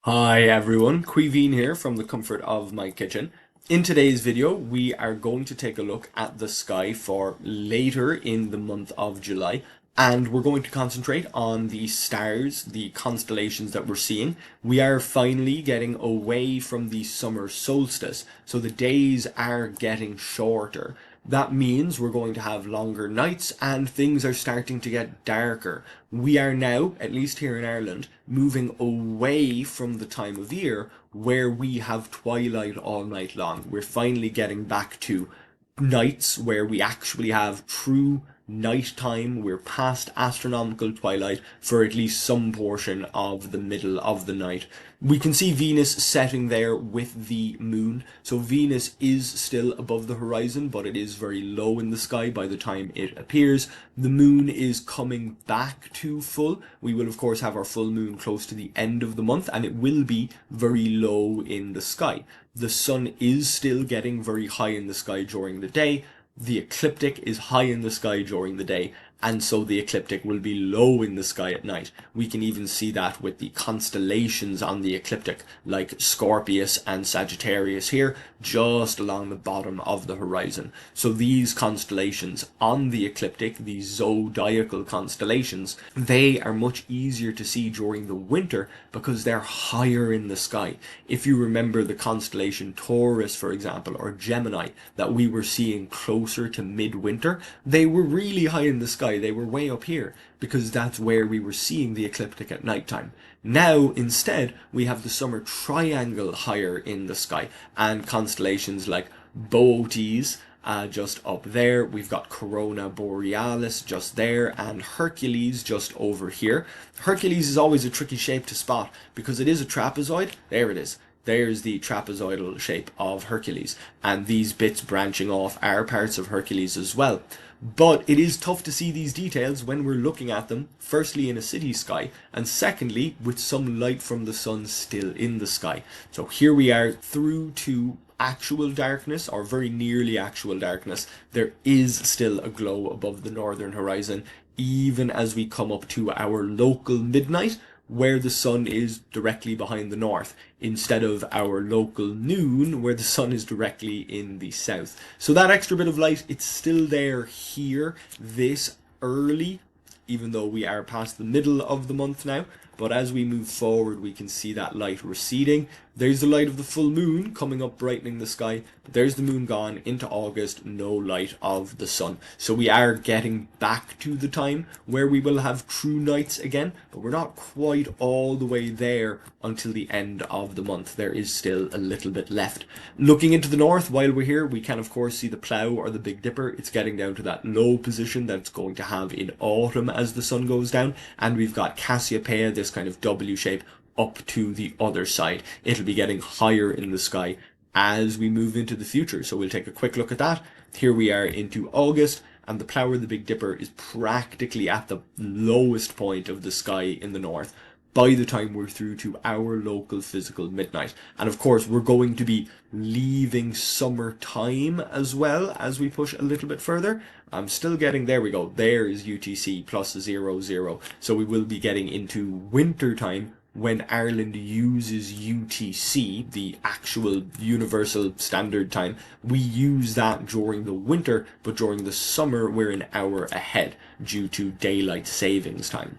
Hi everyone, Quiveen here from the comfort of my kitchen. In today's video, we are going to take a look at the sky for later in the month of July, and we're going to concentrate on the stars, the constellations that we're seeing. We are finally getting away from the summer solstice, so the days are getting shorter. That means we're going to have longer nights and things are starting to get darker. We are now, at least here in Ireland, moving away from the time of year where we have twilight all night long. We're finally getting back to nights where we actually have true nighttime. We're past astronomical twilight for at least some portion of the middle of the night. We can see Venus setting there with the moon. So Venus is still above the horizon, but it is very low in the sky by the time it appears. The moon is coming back to full. We will of course have our full moon close to the end of the month, and it will be very low in the sky. The sun is still getting very high in the sky during the day. The ecliptic is high in the sky during the day, and so the ecliptic will be low in the sky at night. We can even see that with the constellations on the ecliptic, like Scorpius and Sagittarius here, just along the bottom of the horizon. So these constellations on the ecliptic, these zodiacal constellations, they are much easier to see during the winter because they're higher in the sky. If you remember the constellation Taurus, for example, or Gemini, that we were seeing closer to midwinter, they were really high in the sky. They were way up here because that's where we were seeing the ecliptic at nighttime. Now, instead, we have the summer triangle higher in the sky, and constellations like Boötes, just up there. We've got Corona Borealis just there, and Hercules just over here. Hercules is always a tricky shape to spot because it is a trapezoid. There it is. There's the trapezoidal shape of Hercules, and these bits branching off are parts of Hercules as well. But it is tough to see these details when we're looking at them, firstly in a city sky, and secondly with some light from the sun still in the sky. So here we are through to actual darkness, or very nearly actual darkness. There is still a glow above the northern horizon, even as we come up to our local midnight, where the sun is directly behind the north, instead of our local noon, where the sun is directly in the south. So that extra bit of light, it's still there here this early, even though we are past the middle of the month now. But as we move forward, we can see that light receding. There's the light of the full moon coming up, brightening the sky. But there's the moon gone into August, no light of the sun. So we are getting back to the time where we will have true nights again, but we're not quite all the way there until the end of the month. There is still a little bit left. Looking into the north while we're here, we can of course see the plough or the Big Dipper. It's getting down to that low position that it's going to have in autumn as the sun goes down. And we've got Cassiopeia, this kind of W shape, up to the other side. It'll be getting higher in the sky as we move into the future. So we'll take a quick look at that. Here we are into August, and the plough or the Big Dipper is practically at the lowest point of the sky in the north by the time we're through to our local physical midnight. And of course, we're going to be leaving summertime as well as we push a little bit further. I'm still getting, there we go, there is UTC plus 00. So we will be getting into winter time when Ireland uses UTC, the actual universal standard time. We use that during the winter, but during the summer we're an hour ahead due to daylight savings time.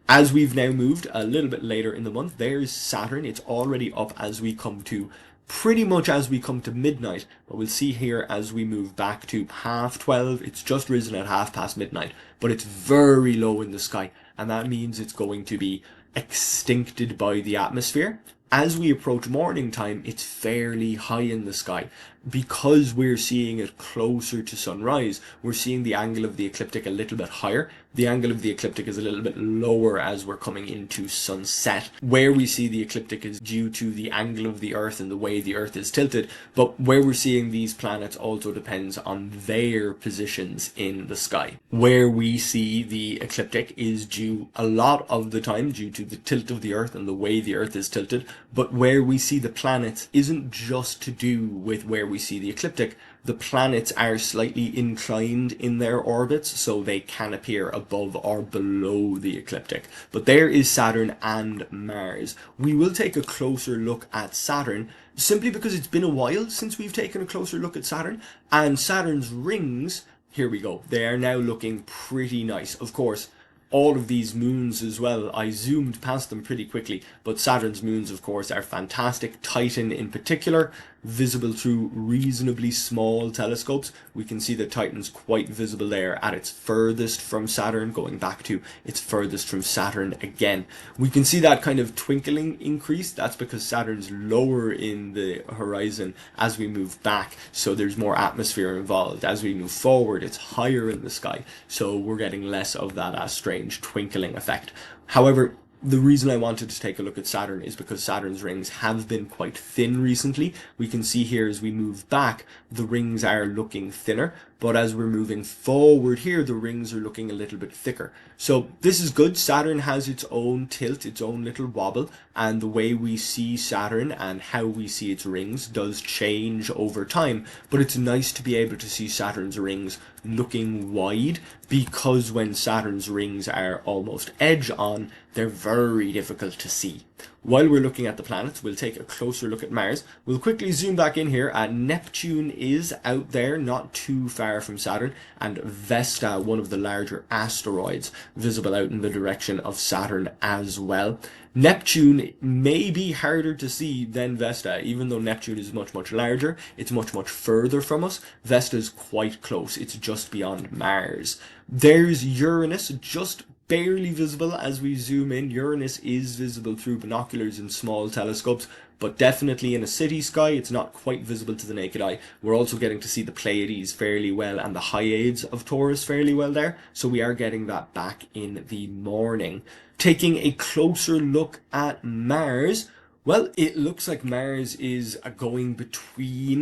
As we've now moved a little bit later in the month, there's Saturn. It's already up as we come to pretty much as we come to midnight, but we'll see here as we move back to 12:30, it's just risen at midnight, but it's very low in the sky, and that means it's going to be extincted by the atmosphere. As we approach morning time, it's fairly high in the sky. Because we're seeing it closer to sunrise, we're seeing the angle of the ecliptic a little bit higher. The angle of the ecliptic is a little bit lower as we're coming into sunset. Where we see the ecliptic is due to the angle of the Earth and the way the Earth is tilted, but where we're seeing these planets also depends on their positions in the sky. Where we see the ecliptic is due a lot of the time due to the tilt of the Earth and the way the Earth is tilted, but where we see the planets isn't just to do with where we see the ecliptic, the planets are slightly inclined in their orbits, so they can appear above or below the ecliptic. But there is Saturn and Mars. We will take a closer look at Saturn, simply because it's been a while since we've taken a closer look at Saturn, and Saturn's rings, here we go, they are now looking pretty nice. Of course, all of these moons as well, I zoomed past them pretty quickly, but Saturn's moons, of course, are fantastic. Titan in particular, visible through reasonably small telescopes. We can see that Titan's quite visible there at its furthest from Saturn, going back to its furthest from Saturn again. We can see that kind of twinkling increase. That's because Saturn's lower in the horizon as we move back, so there's more atmosphere involved. As we move forward, it's higher in the sky, so we're getting less of that strange twinkling effect. However, the reason I wanted to take a look at Saturn is because Saturn's rings have been quite thin recently. We can see here as we move back, the rings are looking thinner, but as we're moving forward here, the rings are looking a little bit thicker. So this is good. Saturn has its own tilt, its own little wobble, and the way we see Saturn and how we see its rings does change over time, but it's nice to be able to see Saturn's rings looking wide, because when Saturn's rings are almost edge on, they're very difficult to see. While we're looking at the planets, we'll take a closer look at Mars. We'll quickly zoom back in here. Neptune is out there, not too far from Saturn, and Vesta, one of the larger asteroids, visible out in the direction of Saturn as well. Neptune may be harder to see than Vesta. Even though Neptune is much, much larger, it's much, much further from us. Vesta's quite close. It's just beyond Mars. There's Uranus, just barely visible as we zoom in. Uranus is visible through binoculars and small telescopes, but definitely in a city sky, it's not quite visible to the naked eye. We're also getting to see the Pleiades fairly well and the Hyades of Taurus fairly well there, so we are getting that back in the morning. Taking a closer look at Mars, well, it looks like Mars is going between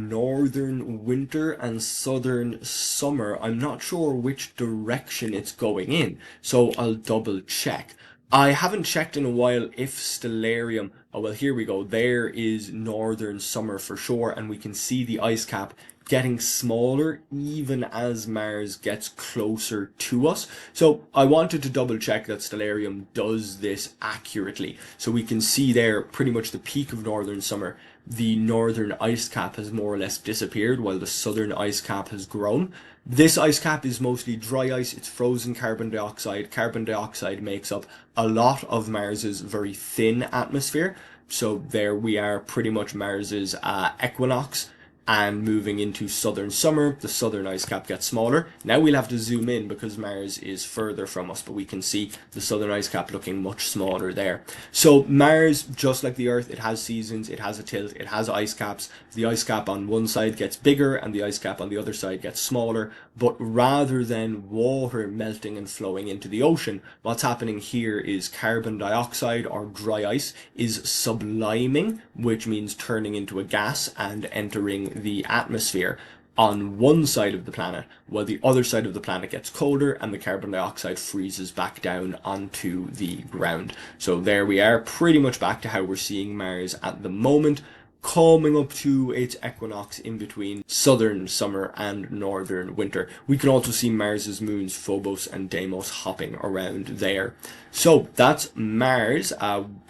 northern winter and southern summer. I'm not sure which direction it's going in, so I'll double check. I haven't checked in a while if Stellarium, oh well, here we go, there is northern summer for sure, and we can see the ice cap getting smaller even as Mars gets closer to us. So I wanted to double check that Stellarium does this accurately. So we can see there pretty much the peak of northern summer. The northern ice cap has more or less disappeared while the southern ice cap has grown. This ice cap is mostly dry ice. It's frozen carbon dioxide. Carbon dioxide makes up a lot of Mars's very thin atmosphere. So there we are, pretty much Mars's equinox. And moving into southern summer, the southern ice cap gets smaller. Now we'll have to zoom in because Mars is further from us, but we can see the southern ice cap looking much smaller there. So Mars, just like the Earth, it has seasons, it has a tilt, it has ice caps. The ice cap on one side gets bigger and the ice cap on the other side gets smaller. But rather than water melting and flowing into the ocean, what's happening here is carbon dioxide, or dry ice, is subliming, which means turning into a gas and entering the atmosphere on one side of the planet, while the other side of the planet gets colder and the carbon dioxide freezes back down onto the ground. So there we are, pretty much back to how we're seeing Mars at the moment, coming up to its equinox in between southern summer and northern winter. We can also see Mars's moons Phobos and Deimos hopping around there. So that's Mars.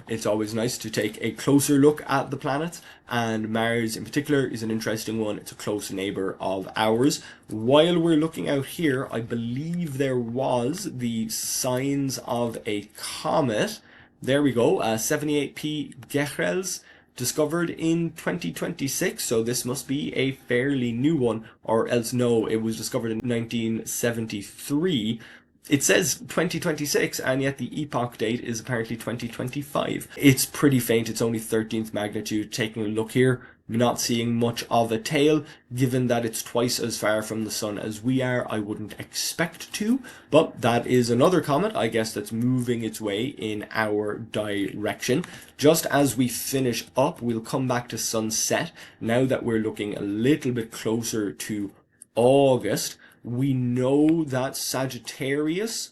It's always nice to take a closer look at the planets, and Mars in particular is an interesting one. It's a close neighbor of ours. While we're looking out here, I believe there was the signs of a comet. There we go, 78P Gehrels, discovered in 2026, so this must be a fairly new one, or else no, it was discovered in 1973. It says 2026, and yet the epoch date is apparently 2025. It's pretty faint, it's only 13th magnitude. Taking a look here, not seeing much of a tail. Given that it's twice as far from the sun as we are, I wouldn't expect to, but that is another comet, I guess, that's moving its way in our direction. Just as we finish up, we'll come back to sunset. Now that we're looking a little bit closer to August, we know that Sagittarius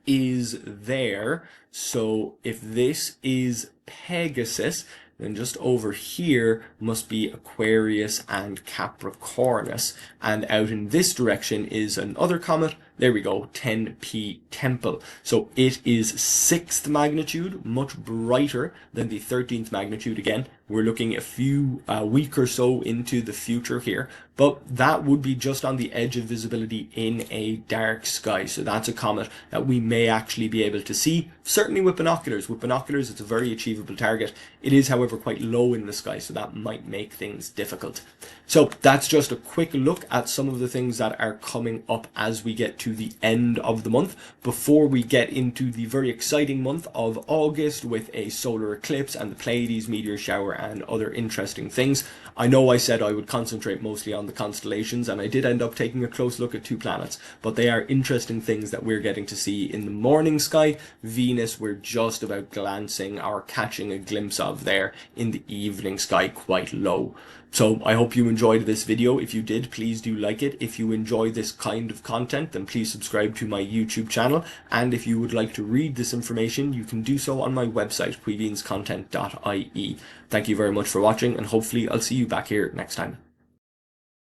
is there. So if this is Pegasus, then just over here must be Aquarius and Capricornus. And out in this direction is another comet. There we go, 10P Temple. So it is 6th magnitude, much brighter than the 13th magnitude again. We're looking a few week or so into the future here, but that would be just on the edge of visibility in a dark sky. So that's a comet that we may actually be able to see, certainly with binoculars. With binoculars, it's a very achievable target. It is, however, quite low in the sky, so that might make things difficult. So that's just a quick look at some of the things that are coming up as we get to the end of the month, before we get into the very exciting month of August with a solar eclipse and the Pleiades meteor shower and other interesting things. I know I said I would concentrate mostly on the constellations, and I did end up taking a close look at 2 planets, but they are interesting things that we're getting to see in the morning sky. Venus, we're just about glancing or catching a glimpse of there in the evening sky, quite low. So I hope you enjoyed this video. If you did, please do like it. If you enjoy this kind of content, then please subscribe to my YouTube channel. And if you would like to read this information, you can do so on my website, queevinscontent.ie. Thank you very much for watching, and hopefully I'll see you back here next time.